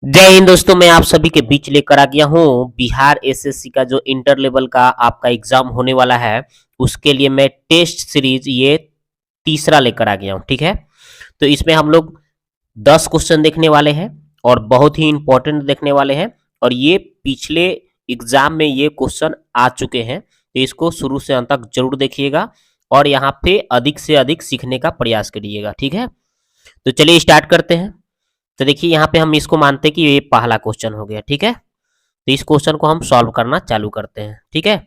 जय हिंद दोस्तों, मैं आप सभी के बीच लेकर आ गया हूँ बिहार एसएससी का जो इंटर लेवल का आपका एग्जाम होने वाला है। उसके लिए मैं टेस्ट सीरीज ये तीसरा लेकर आ गया हूँ। ठीक है, तो इसमें हम लोग 10 क्वेश्चन देखने वाले हैं और बहुत ही इंपॉर्टेंट देखने वाले हैं। और ये पिछले एग्जाम में ये क्वेश्चन आ चुके हैं, तो इसको शुरू से अंत तक जरूर देखिएगा और यहाँ पे अधिक से अधिक सीखने का प्रयास करिएगा। ठीक है, तो चलिए स्टार्ट करते हैं। तो देखिए यहाँ पे हम इसको मानते हैं कि ये पहला क्वेश्चन हो गया। ठीक है, तो इस क्वेश्चन को हम सॉल्व करना चालू करते हैं। ठीक है,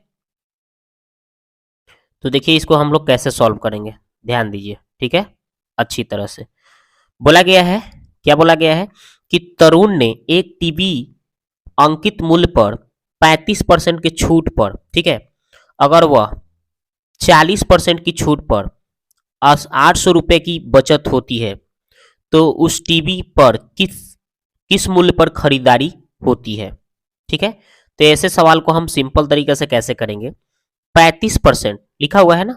तो देखिए इसको हम लोग कैसे सॉल्व करेंगे, ध्यान दीजिए। ठीक है, अच्छी तरह से बोला गया है, क्या बोला गया है कि तरुण ने एक टीवी अंकित मूल्य पर 35% की छूट पर, ठीक है, अगर वह 40% की छूट पर 800 रुपए की बचत होती है तो उस टीवी पर किस किस मूल्य पर खरीदारी होती है। ठीक है, तो ऐसे सवाल को हम सिंपल तरीके से कैसे करेंगे। 35% लिखा हुआ है ना,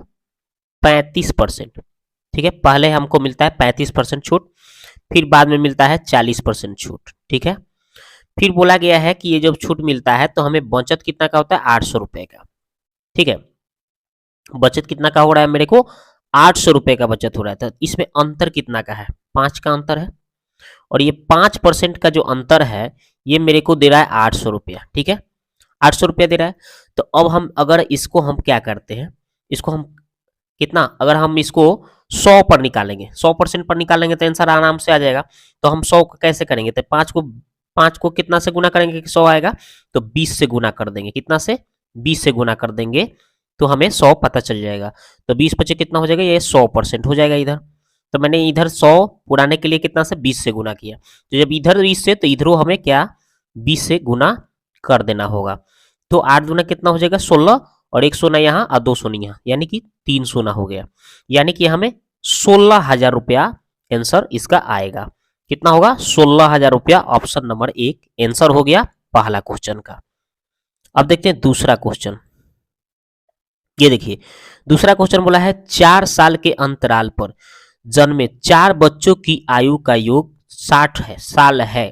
35%। ठीक है, पहले हमको मिलता है 35% छूट, फिर बाद में मिलता है 40% छूट। ठीक है, फिर बोला गया है कि ये जब छूट मिलता है तो हमें बचत कितना का होता है, 800 रुपए का। ठीक है, बचत कितना का हो रहा है मेरे को, 800 रुपए का बचत हो रहा है। तो इसमें अंतर कितना का है, 5 का अंतर है। और ये 5% का जो अंतर है ये मेरे को दे रहा है 800 रुपया। ठीक है, 800 रुपया दे रहा है। तो अब हम अगर इसको हम क्या करते हैं, इसको हम कितना, अगर हम इसको 100 पर निकालेंगे, 100% पर निकालेंगे तो आंसर आराम से आ जाएगा। तो हम 100 को कैसे करेंगे, तो 5 को कितना से गुना करेंगे कि 100 आएगा, तो 20 से गुना कर देंगे। कितना से, 20 से गुना कर देंगे तो हमें 100 पता चल जाएगा। तो 20 पचे कितना हो जाएगा, ये 100% हो जाएगा इधर। तो मैंने इधर 100 पुराने के लिए कितना से 20 से गुना किया, तो जब इधर 20 से तो इधरों हमें क्या 20 से गुना कर देना होगा। तो 8 दूना कितना हो जाएगा 16, और 1 सोना यहाँ और 2 सोनी यहाँ, यानी कि 3 सोना हो गया। यानी कि हमें 16,000 रुपया आंसर इसका आएगा। कितना होगा, 16,000 रुपया। ऑप्शन नंबर 1 आंसर हो गया पहला क्वेश्चन का। अब देखते हैं दूसरा क्वेश्चन। ये देखिए दूसरा क्वेश्चन बोला है 4 साल के अंतराल पर जन्मे 4 बच्चों की आयु का योग 60 साल है,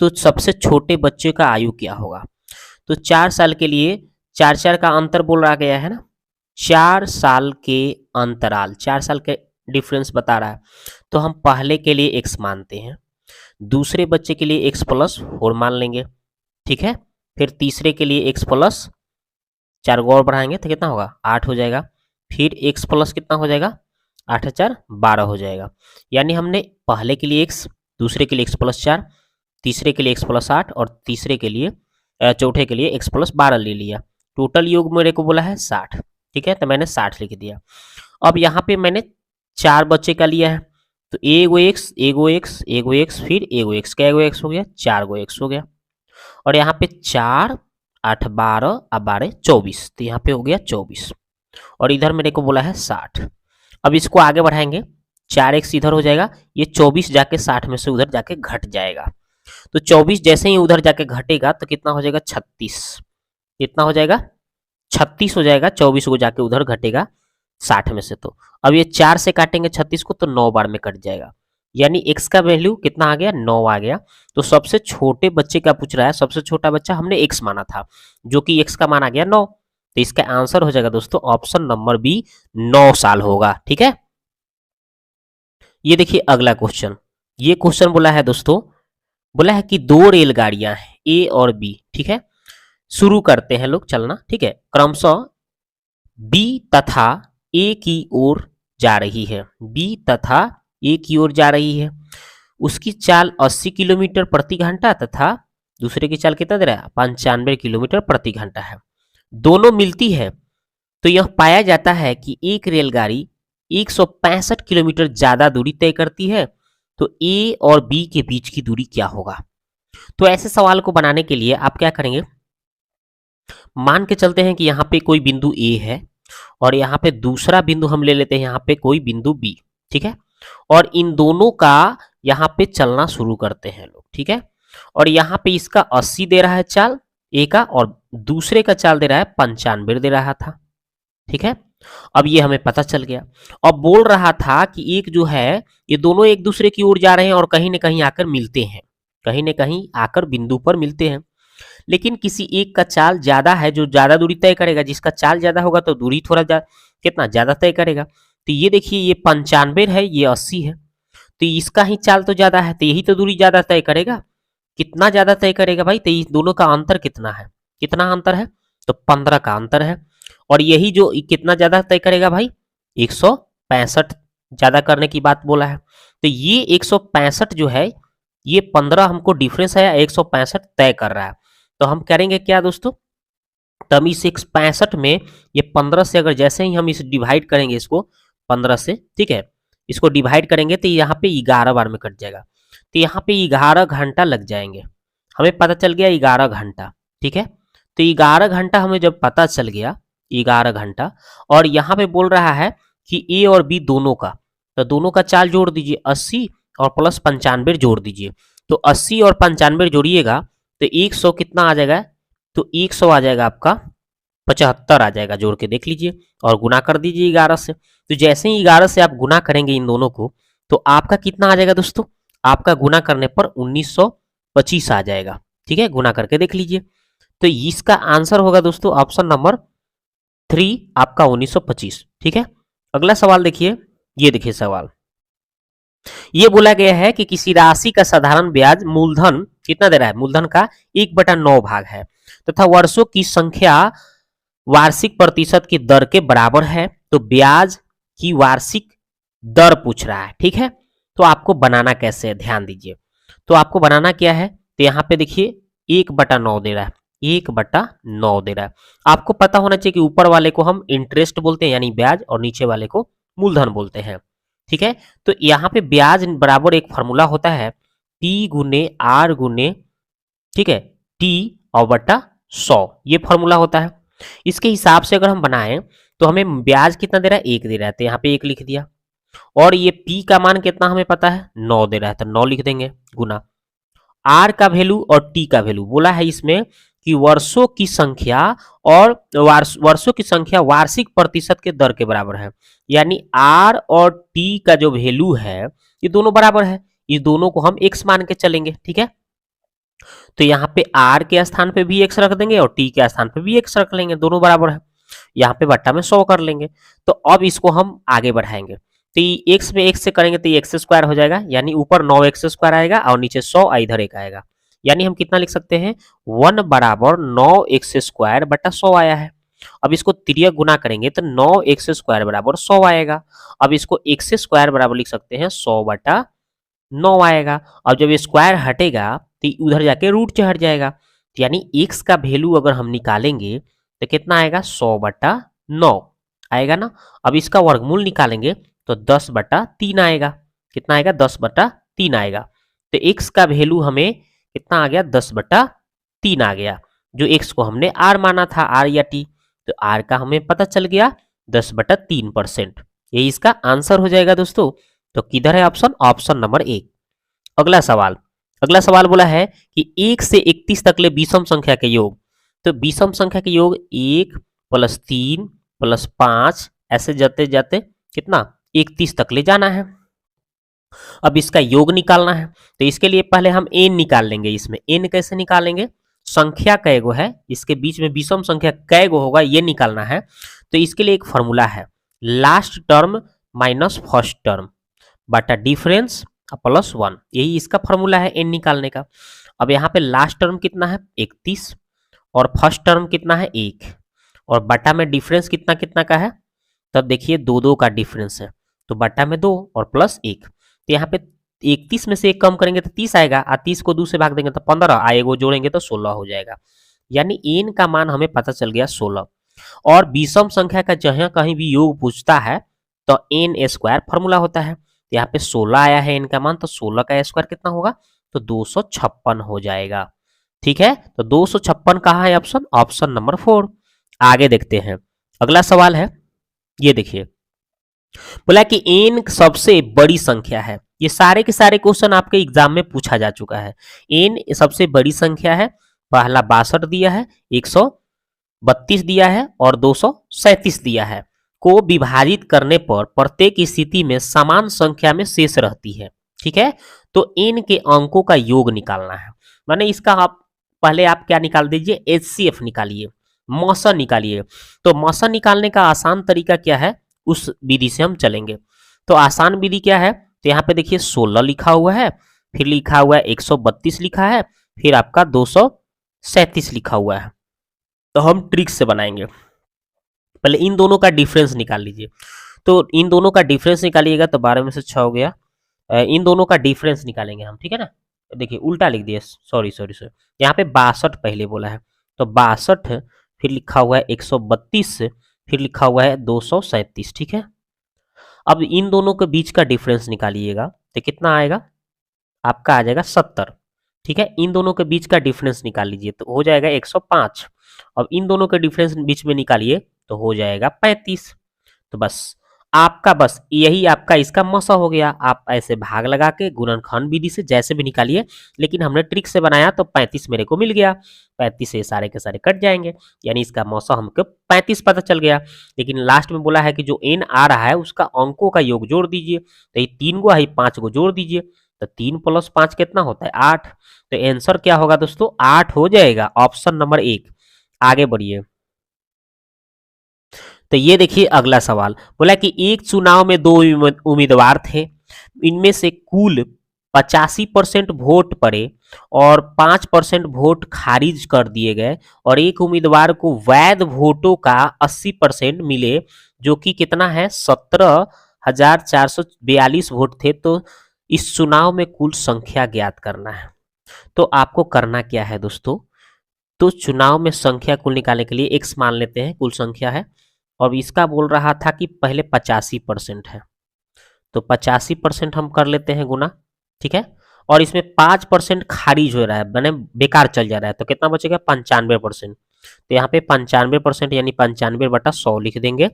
तो सबसे छोटे बच्चे का आयु क्या होगा। तो 4 साल के लिए 4 का अंतर बोल रहा गया है ना, 4 साल के अंतराल, 4 साल के डिफरेंस बता रहा है। तो हम पहले के लिए एक्स मानते हैं, दूसरे बच्चे के लिए एक्स प्लस 4 मान लेंगे। ठीक है, फिर तीसरे के लिए एक्स प्लस 4 को और बढ़ाएंगे तो कितना होगा, 8 हो जाएगा। फिर एक्स प्लस कितना हो जाएगा, 8 4 12 हो जाएगा। यानी हमने पहले के लिए एक्स, दूसरे के लिए एक्स प्लस 4, तीसरे के लिए एक्स प्लस 8 और तीसरे के लिए चौथे के लिए एक्स प्लस 12 ले लिया। टोटल योग मेरे को बोला है 60। ठीक है, तो मैंने 60 लिख दिया। अब यहाँ पे मैंने 4 बच्चे का लिया है, तो एगो एक्स एगो एक्स एगो एक्स फिर एगो एक्स, क्या एगो एक्स हो गया, 4 गो एक्स हो गया। और यहाँ पे 4 8 12 और 12 24, तो यहाँ पे हो गया 24। और इधर मेरे को बोला है 60। अब इसको आगे बढ़ाएंगे, 4x इधर हो जाएगा, ये 24 जाके 60 में से उधर जाके घट जाएगा। तो 24 जैसे ही उधर जाके घटेगा तो कितना हो जाएगा, 36। कितना हो जाएगा, 36 हो जाएगा। 24 को जाके उधर घटेगा 60 में से। तो अब ये 4 से काटेंगे 36 को तो 9 बार में कट जाएगा, यानी x का वैल्यू कितना आ गया, 9 आ गया। तो सबसे छोटे बच्चे का पूछ रहा है, सबसे छोटा बच्चा हमने x माना था, जो कि x का मान आ गया 9। तो इसका आंसर हो जाएगा दोस्तों ऑप्शन नंबर बी, 9 साल होगा। ठीक है, ये देखिए अगला क्वेश्चन। ये क्वेश्चन बोला है दोस्तों, बोला है कि 2 रेलगाड़ियां हैं ए और बी। ठीक है, शुरू करते हैं लोग चलना। ठीक है, क्रमशः बी तथा ए की ओर जा रही है, बी तथा ए की ओर जा रही है। उसकी चाल 80 किलोमीटर प्रति घंटा तथा दूसरे की चाल कितना दे रहा है, 95 किलोमीटर प्रति घंटा है। दोनों मिलती है तो यह पाया जाता है कि एक रेलगाड़ी 165 किलोमीटर ज्यादा दूरी तय करती है। तो ए और बी के बीच की दूरी क्या होगा। तो ऐसे सवाल को बनाने के लिए आप क्या करेंगे, मान के चलते हैं कि यहाँ पे कोई बिंदु ए है और यहाँ पे दूसरा बिंदु हम ले लेते हैं, यहाँ पे कोई बिंदु बी। ठीक है, और इन दोनों का यहाँ पे चलना शुरू करते हैं लोग। ठीक है, और यहाँ पे इसका 80 दे रहा है चाल ए का, और दूसरे का चाल दे रहा है 95 दे रहा था। ठीक है, अब ये हमें पता चल गया। अब बोल रहा था कि एक जो है, ये दोनों एक दूसरे की ओर जा रहे हैं और कहीं ना कहीं आकर मिलते हैं। कहीं न कहीं आकर बिंदु पर मिलते हैं। लेकिन किसी एक का चाल ज़्यादा है, जो ज़्यादा दूरी तय करेगा, जिसका चाल ज़्यादा होगा तो दूरी थोड़ा कितना ज़्यादा तय करेगा। तो ये देखिए, ये 95 है, ये 80 है, तो इसका ही चाल तो ज़्यादा है, तो यही तो दूरी ज़्यादा तय करेगा। कितना ज़्यादा तय करेगा भाई? तो इस दोनों का अंतर कितना है? कितना अंतर है? तो 15 का अंतर है। और यही जो कितना ज़्यादा तय करेगा भाई? 165 ज़्यादा करने की बात बोला है। तो ये 165 जो है, ये 15 हमको डिफरेंस है, 165 तय कर रहा है। तो हम करेंगे क्या दोस्तों? तो हम इस 165 में ये 15 से अगर जैसे ही हम इस डिवाइड करेंगे इसको 15 से, ठीक है, इसको डिवाइड करेंगे तो यहाँ पे 11 बार में कट जाएगा। तो यहाँ पे 11 घंटा लग जाएंगे। हमें पता चल गया 11 घंटा, ठीक है। तो 11 घंटा हमें जब पता चल गया, 11 घंटा, और यहाँ पे बोल रहा है कि ए और बी दोनों का, तो दोनों का चाल जोड़ दीजिए, 80 और प्लस 95 जोड़ दीजिए। तो 80 और 95 जोड़िएगा तो 100 कितना आ जाएगा? तो 100 आ जाएगा आपका 75 आ जाएगा, जोड़ के देख लीजिए और गुना कर दीजिए 11 से। तो जैसे ही 11 से आप गुना करेंगे इन दोनों को, तो आपका कितना आ जाएगा दोस्तों? आपका गुना करने पर 1925 आ जाएगा, ठीक है, गुना करके देख लीजिए। तो इसका आंसर होगा दोस्तों ऑप्शन नंबर 3, आपका 1925, ठीक है। अगला सवाल देखिए, ये देखिए सवाल, ये बोला गया है कि किसी राशि का साधारण ब्याज मूलधन कितना दे रहा है? मूलधन का 1/9 भाग है तथा वर्षों की संख्या वार्षिक प्रतिशत की दर के बराबर है। तो ब्याज की वार्षिक दर पूछ रहा है, ठीक है। तो आपको बनाना कैसे है, ध्यान दीजिए। तो आपको बनाना क्या है? तो यहाँ पे देखिए 1/9 दे रहा है, 1/9 दे रहा है। आपको पता होना चाहिए कि ऊपर वाले को हम इंटरेस्ट बोलते हैं यानी ब्याज, और नीचे वाले को मूलधन बोलते हैं, ठीक है। तो यहाँ पे ब्याज बराबर एक फॉर्मूला होता है टी गुने आर गुने, ठीक है, टी और बटा 100, ये फॉर्मूला होता है। इसके हिसाब से अगर हम बनाएं तो हमें ब्याज कितना दे रहा है? 1 दे रहा है, तो यहाँ पे 1 लिख दिया। और ये पी का मान कितना हमें पता है? 9 दे रहा है, तो 9 लिख देंगे गुना। आर का वैल्यू और टी का वैल्यू बोला है इसमें कि वर्षों की संख्या और वर्षों की संख्या वार्षिक प्रतिशत के दर के बराबर है, यानी आर और टी का जो वैल्यू है ये दोनों बराबर है। इस दोनों को हम एक्स मान के चलेंगे, ठीक है। तो यहाँ पे आर के स्थान पे भी एक्स रख देंगे और टी के स्थान पे भी एक्स रख लेंगे, दोनों बराबर है। यहाँ पे बट्टा में 100 कर लेंगे। तो अब इसको हम आगे बढ़ाएंगे, तो एक्स में एक्स से करेंगे तो एक्स स्क्वायर हो जाएगा, यानी ऊपर 9x स्क्वायर आएगा और नीचे 100 इधर एक आएगा। यानी हम कितना लिख सकते हैं? 1 बराबर 9x स्क्वायर बटा 100 आया है। अब इसको तिर्यक गुना करेंगे तो 9x स्क्वायर बराबर 100 आएगा। अब इसको x स्क्वायर बराबर लिख सकते हैं 100 बटा 9 आएगा। अब जब ये स्क्वायर हटेगा तो उधर जाके रूट से हट जाएगा, यानी x का वैल्यू अगर हम निकालेंगे तो कितना आएगा? 100 बटा 9 आएगा ना। अब इसका वर्गमूल निकालेंगे तो 10/3 आएगा। कितना आएगा? 10/3 आएगा। तो x का वैल्यू हमें कितना आ गया? 10/3 आ गया, जो x को हमने r माना था, r या t। तो r का हमें पता चल गया 10/3%। यही इसका आंसर हो जाएगा दोस्तों। तो किधर है ऑप्शन? Option number 1। अगला सवाल, अगला सवाल बोला है कि 1 से 31 तक ले विषम संख्या के योग। तो विषम संख्या के योग 1 + 3 + 5 ऐसे जाते जाते कितना? 31 तक ले जाना है। अब इसका योग निकालना है, तो इसके लिए पहले हम n निकाल लेंगे। इसमें n कैसे निकालेंगे? संख्या कैगो है, इसके बीच में विषम संख्या कैगो होगा ये निकालना है। तो इसके लिए एक फॉर्मूला है, last term minus first term बटा डिफरेंस +1, यही इसका फॉर्मूला है n निकालने का। अब यहाँ पे लास्ट टर्म कितना है? 31, और फर्स्ट टर्म कितना है? 1, और बटा में डिफरेंस कितना कितना का है? तब देखिए 2 का डिफरेंस है, तो बटा में 2 और +1। तो यहाँ पे 31 में से 1 कम करेंगे तो 30 आएगा, और 30 को 2 से भाग देंगे तो 15 आएगा, जोड़ेंगे तो 16 हो जाएगा। यानी n का मान हमें पता चल गया 16। और विषम संख्या का जहाँ कहीं भी योग पूछता है तो n स्क्वायर फॉर्मूला होता है। यहाँ पे 16 आया है n का मान, तो 16 का स्क्वायर कितना होगा? तो 256 हो जाएगा, ठीक है। तो 256 कहाँ है? Option option number 4। आगे देखते हैं, अगला सवाल है, ये देखिए, बोला कि n सबसे बड़ी संख्या है। ये सारे के सारे क्वेश्चन आपके एग्जाम में पूछा जा चुका है। n सबसे बड़ी संख्या है, पहला 62 दिया है, 132 दिया है और 237 दिया है, को विभाजित करने पर प्रत्येक स्थिति में समान संख्या में शेष रहती है। ठीक है। तो n के अंकों का योग निकालना है, माने इसका आप पहले आप क्या निकाल दीजिए, HCF निकालिए, मौसा निकालिए। तो मौसा निकालने का आसान तरीका क्या है, उस विधि से हम चलेंगे। तो आसान विधि क्या है, तो यहाँ पे देखिए 16 लिखा हुआ है, फिर लिखा हुआ है 132 लिखा है, फिर आपका 237 लिखा हुआ है। तो हम ट्रिक से बनाएंगे, पहले इन दोनों का डिफरेंस निकाल लीजिए। तो इन दोनों का डिफरेंस निकालिएगा तो 12 में से 6 हो गया। इन दोनों का डिफरेंस निकालेंगे हम, ठीक है ना। देखिए उल्टा लिख दिए, सॉरी सॉरी सॉरी, यहाँ पे 62 पहले बोला है, तो 62, फिर लिखा हुआ है 132, फिर लिखा हुआ है 237, ठीक है। अब इन दोनों के बीच का डिफरेंस निकालिएगा तो कितना आएगा, आपका आ जाएगा 70, ठीक है। इन दोनों के बीच का डिफरेंस निकाल लीजिए तो हो जाएगा 105। अब इन दोनों के डिफरेंस बीच में निकालिए तो हो जाएगा 35। तो बस आपका बस यही आपका इसका मौसा हो गया। आप ऐसे भाग लगा के गुणनखंड विधि से जैसे भी निकालिए, लेकिन हमने ट्रिक से बनाया तो 35 मेरे को मिल गया। 35 से सारे के सारे कट जाएंगे, यानी इसका मौसा हमको 35 पता चल गया। लेकिन लास्ट में बोला है कि जो n आ रहा है उसका अंकों का योग जोड़ दीजिए, तो ये 3 को है 5 को जोड़ दीजिए, तो 3 + 5 कितना होता है 8। तो आंसर क्या होगा दोस्तों, 8 हो जाएगा, ऑप्शन नंबर 1। आगे बढ़िए। तो ये देखिए अगला सवाल, बोला कि एक चुनाव में 2 उम्मीदवार थे, इनमें से कुल 85% वोट पड़े और 5% वोट खारिज कर दिए गए, और एक उम्मीदवार को वैध वोटों का 80% मिले, जो कि कितना है 17,442 वोट थे। तो इस चुनाव में कुल संख्या ज्ञात करना है। तो आपको करना क्या है दोस्तों, तो चुनाव में संख्या कुल निकालने के लिए x मान लेते हैं कुल संख्या है, और इसका बोल रहा था कि पहले 85% है, तो 85% हम कर लेते हैं गुना, ठीक है। और इसमें 5% खारिज हो रहा है, मैंने बेकार चल जा रहा है, तो कितना बचेगा 95%। तो यहाँ पे 95% यानी 95/100 लिख देंगे।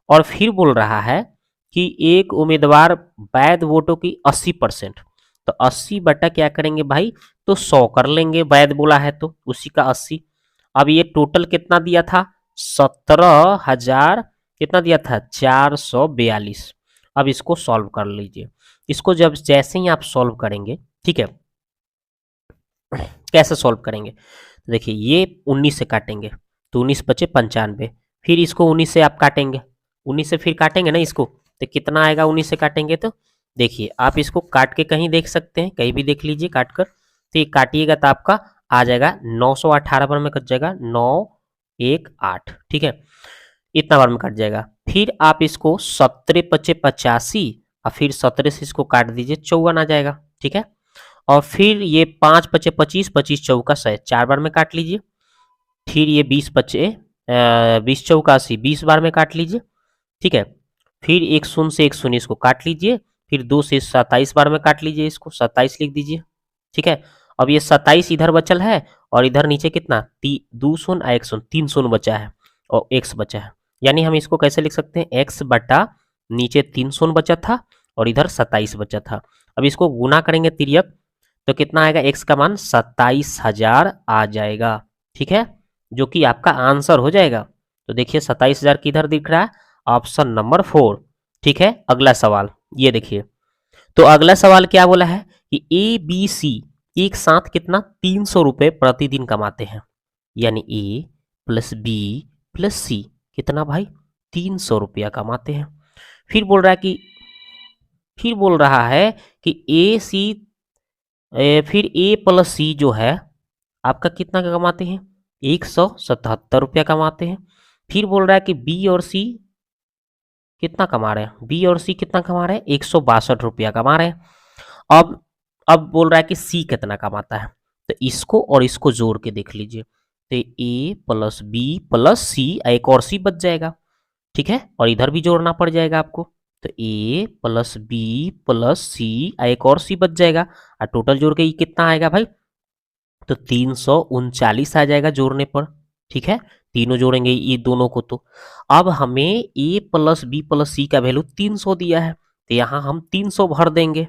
और फिर बोल रहा है कि एक उम्मीदवार वैध वोटों की 80%, तो 80 बटा क्या करेंगे भाई, तो 100 कर लेंगे, वैध बोला है तो उसी का 80। अब ये टोटल कितना दिया था, 17,000 कितना दिया था 442। अब इसको सॉल्व कर लीजिए। इसको जब जैसे ही आप सॉल्व करेंगे, ठीक है, कैसे सॉल्व करेंगे, तो देखिए ये 19 से काटेंगे तो 19 बचे 95, फिर इसको 19 से आप काटेंगे, 19 से फिर काटेंगे ना इसको, तो कितना आएगा 19 से काटेंगे, तो देखिए आप इसको काट के कहीं देख सकते हैं, कहीं भी देख लीजिए काट कर, तो ये काटिएगा तो आपका आ जाएगा 918 बार में कट जाएगा, 918, ठीक है, इतना बार में कट जाएगा। फिर आप इसको 17 पचे 85 और फिर 17 से इसको काट दीजिए, 54 आ जाएगा, ठीक है। और फिर ये 5 पचे 25, 25 चौका 100, 4 बार में काट लीजिए। फिर ये 20 पचे 20 चौका 80, 20 बार में काट लीजिए, ठीक है। फिर एक शून्य से एक शून्य इसको काट लीजिए, फिर 2 से 27 बार में काट लीजिए, इसको 27 लिख दीजिए, ठीक है। अब ये 27 इधर बचल है, और इधर नीचे कितना 2 शून्य 1 शून्य 3 शून्य बचा है, और x बचा है, यानी हम इसको कैसे लिख सकते हैं, x बटा नीचे 3 शून्य बचा था और इधर 27 बचा था। अब इसको गुना करेंगे तिर्यक, तो कितना आएगा, x का मान 27,000 आ जाएगा, ठीक है, जो कि आपका आंसर हो जाएगा। तो देखिए 27,000 किधर दिख रहा है, ऑप्शन नंबर 4, ठीक है। अगला सवाल ये देखिए, तो अगला सवाल क्या बोला है कि ABC एक साथ कितना 300 रुपए प्रतिदिन कमाते हैं, यानी A + B + C कितना भाई 300 रुपया कमाते हैं। फिर बोल रहा है कि फिर A + C जो है आपका कितना का कमाते हैं, 177 रुपया कमाते हैं। फिर बोल रहा है कि B और C कितना कमा रहे हैं, B और C कितना कमा रहे हैं, 162 रुपया कमा रहे हैं। अब बोल रहा है कि C कितना कमाता है, तो इसको और इसको जोड़ के देख लीजिए, तो A + B + C, एक और C बच जाएगा, ठीक है, और इधर भी जोड़ना पड़ जाएगा आपको, तो A + B + C, एक और C बच जाएगा, और टोटल जोड़ के ये कितना आएगा भाई, तो 339 आ जाएगा जोड़ने पर, ठीक है। तीनों जोड़ेंगे ये दोनों को, तो अब हमें A + B + C का वैल्यू 300 दिया है, तो यहाँ हम 300 भर देंगे,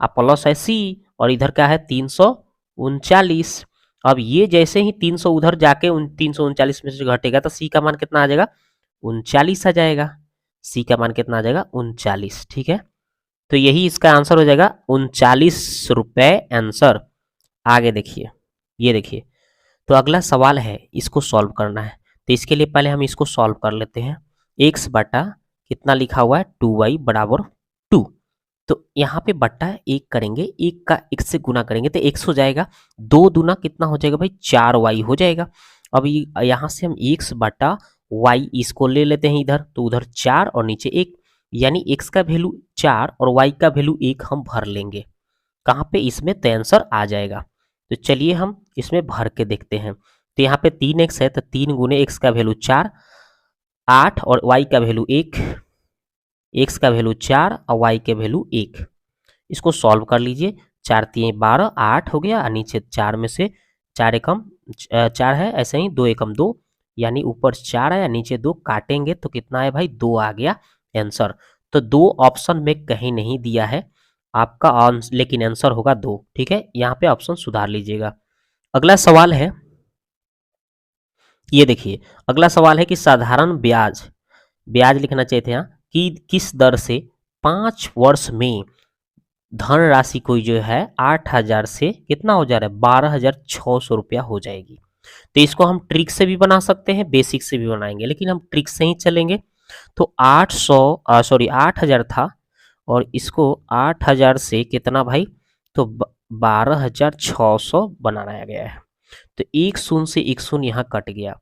अब प्लस है C और इधर क्या है 339। अब ये जैसे ही 300 उधर जाके 339 में से घटेगा तो C का मान कितना आ जाएगा, 39 आ जाएगा। C का मान कितना आ जाएगा, 39, ठीक है। तो यही इसका आंसर हो जाएगा 39 रुपए आंसर। आगे देखिए, ये देखिए, तो अगला सवाल है, इसको सॉल्व करना है। तो इसके लिए पहले हम इसको सॉल्व कर लेते हैं। x बटा कितना लिखा हुआ है 2y बराबर 2। तो यहाँ पे बट्टा एक करेंगे, एक का x से गुना करेंगे तो x हो जाएगा, दो दूना कितना हो जाएगा भाई 4y हो जाएगा। अब यहाँ से हम x बटा y इसको ले लेते हैं इधर, तो उधर 4 और नीचे 1, यानी x का वैल्यू 4 और y का वैल्यू 1 हम भर लेंगे कहाँ पे, इसमें, तो आंसर आ जाएगा। तो चलिए हम इसमें भर के देखते हैं। तो यहाँ पे 3x है, तो 3 गुने x का वैल्यू 4, 8 और y का वैल्यू 1, x का वैल्यू 4 और y के वैल्यू 1। इसको सॉल्व कर लीजिए। 4 3 12, 8 हो गया, और नीचे 4 में से 4 एकम 4 है, ऐसे ही 2 एकम 2, यानी ऊपर 4 आया नीचे 2, काटेंगे तो कितना है भाई 2 आ गया आंसर। तो 2 ऑप्शन में कहीं नहीं दिया है आपका आंसर, लेकिन आंसर होगा 2। ठीक है, यहाँ पे ऑप्शन सुधार लीजिएगा। अगला सवाल है, ये देखिए, अगला सवाल है कि साधारण ब्याज, ब्याज लिखना चाहिए था यहाँ, कि किस दर से 5 वर्ष में धनराशि कोई जो है 8,000 से कितना हो जा रहा है 12,600 रुपया हो जाएगी। तो इसको हम ट्रिक से भी बना सकते हैं, बेसिक से भी बनाएंगे, लेकिन हम ट्रिक से ही चलेंगे। तो 8,000 था, और इसको 8,000 से कितना भाई, तो 12,600 बनाया गया है। तो एक शून्य से एक शून्य यहाँ कट गया।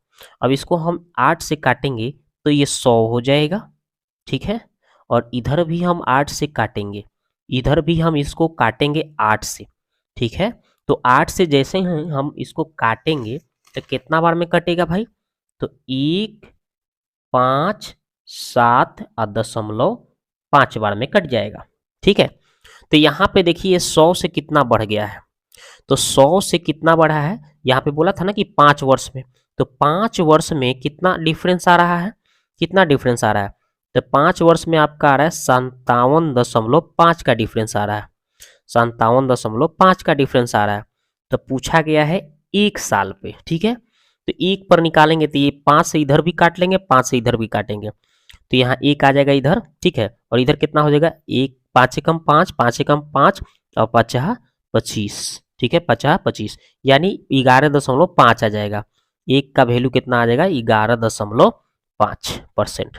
अब इसको हम 8 से काटेंगे तो ये 100 हो जाएगा। ठीक है, और इधर भी हम 8 से काटेंगे, इधर भी हम इसको काटेंगे 8 से। ठीक है, तो 8 से जैसे ही हम इसको काटेंगे तो कितना बार में कटेगा भाई, तो 1 5 7 और 0.5 बार में कट जाएगा। ठीक है, तो यहाँ पे देखिए 100 से कितना बढ़ गया है, तो 100 से कितना बढ़ा है, यहाँ पे बोला था ना कि 5 वर्ष में, तो 5 वर्ष में कितना डिफरेंस आ रहा है, कितना डिफरेंस आ रहा है, तो 5 वर्ष में आपका आ रहा है 57.5 का डिफरेंस आ रहा है, 57.5 का डिफरेंस आ रहा है। तो पूछा गया है 1 साल पे। ठीक है, तो 1 पर निकालेंगे तो ये 5 से इधर भी काट लेंगे, 5 से इधर भी काटेंगे, तो यहाँ 1 आ जाएगा इधर। ठीक है, और इधर कितना हो जाएगा 1, 5 एकम 5, 5 एकम 5 और 5 25। ठीक है, 50 25, यानी 11.5 आ जाएगा। 1 का वैल्यू कितना आ जाएगा 11.5%।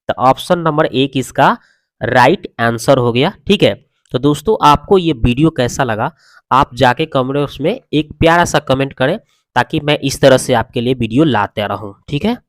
तो ऑप्शन नंबर 1 इसका राइट आंसर हो गया। ठीक है, तो दोस्तों आपको ये वीडियो कैसा लगा, आप जाके कमेंट बॉक्स में एक प्यारा सा कमेंट करें, ताकि मैं इस तरह से आपके लिए वीडियो लाते रहूं। ठीक है।